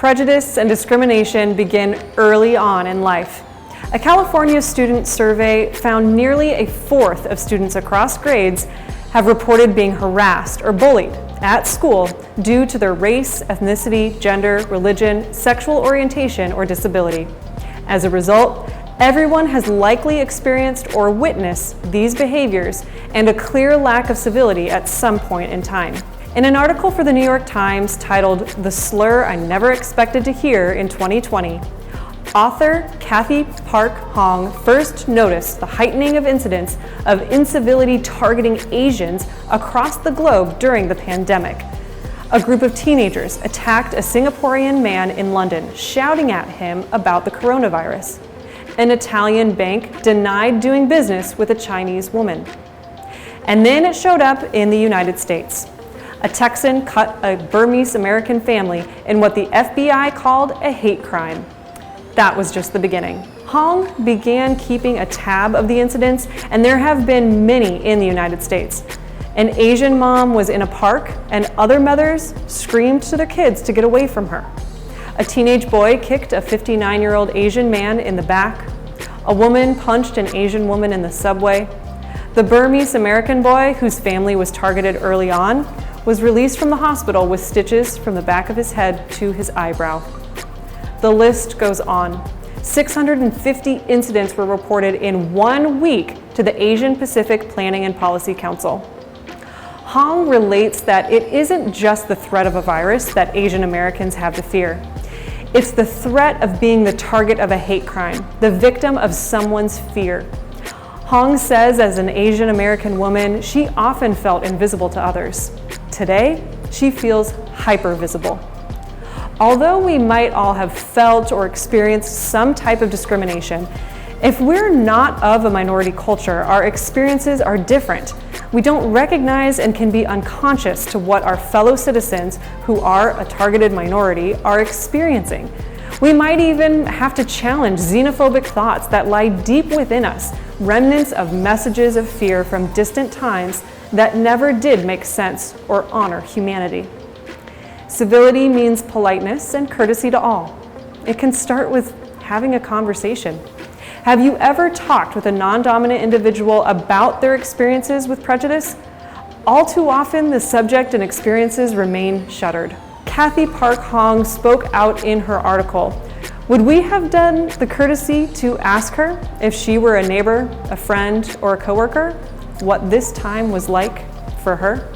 Prejudice and discrimination begin early on in life. A California student survey found nearly a fourth of students across grades have reported being harassed or bullied at school due to their race, ethnicity, gender, religion, sexual orientation, or disability. As a result, everyone has likely experienced or witnessed these behaviors and a clear lack of civility at some point in time. In an article for the New York Times titled "The Slur I Never Expected to Hear in 2020, author Kathy Park Hong first noticed the heightening of incidents of incivility targeting Asians across the globe during the pandemic. A group of teenagers attacked a Singaporean man in London, shouting at him about the coronavirus. An Italian bank denied doing business with a Chinese woman. And then it showed up in the United States. A Texan cut a Burmese American family in what the FBI called a hate crime. That was just the beginning. Hong began keeping a tab of the incidents, and there have been many in the United States. An Asian mom was in a park, and other mothers screamed to their kids to get away from her. A teenage boy kicked a 59-year-old Asian man in the back. A woman punched an Asian woman in the subway. The Burmese American boy, whose family was targeted early on, was released from the hospital with stitches from the back of his head to his eyebrow. The list goes on. 650 incidents were reported in 1 week to the Asian Pacific Planning and Policy Council. Hong relates that it isn't just the threat of a virus that Asian Americans have to fear. It's the threat of being the target of a hate crime, the victim of someone's fear. Hong says as an Asian American woman, she often felt invisible to others. Today, she feels hyper-visible. Although we might all have felt or experienced some type of discrimination, if we're not of a minority culture, our experiences are different. We don't recognize and can be unconscious to what our fellow citizens, who are a targeted minority, are experiencing. We might even have to challenge xenophobic thoughts that lie deep within us, remnants of messages of fear from distant times that never did make sense or honor humanity. Civility means politeness and courtesy to all. It can start with having a conversation. Have you ever talked with a non-dominant individual about their experiences with prejudice? All too often, the subject and experiences remain shuttered. Kathy Park Hong spoke out in her article. Would we have done the courtesy to ask her, if she were a neighbor, a friend, or a coworker, what this time was like for her?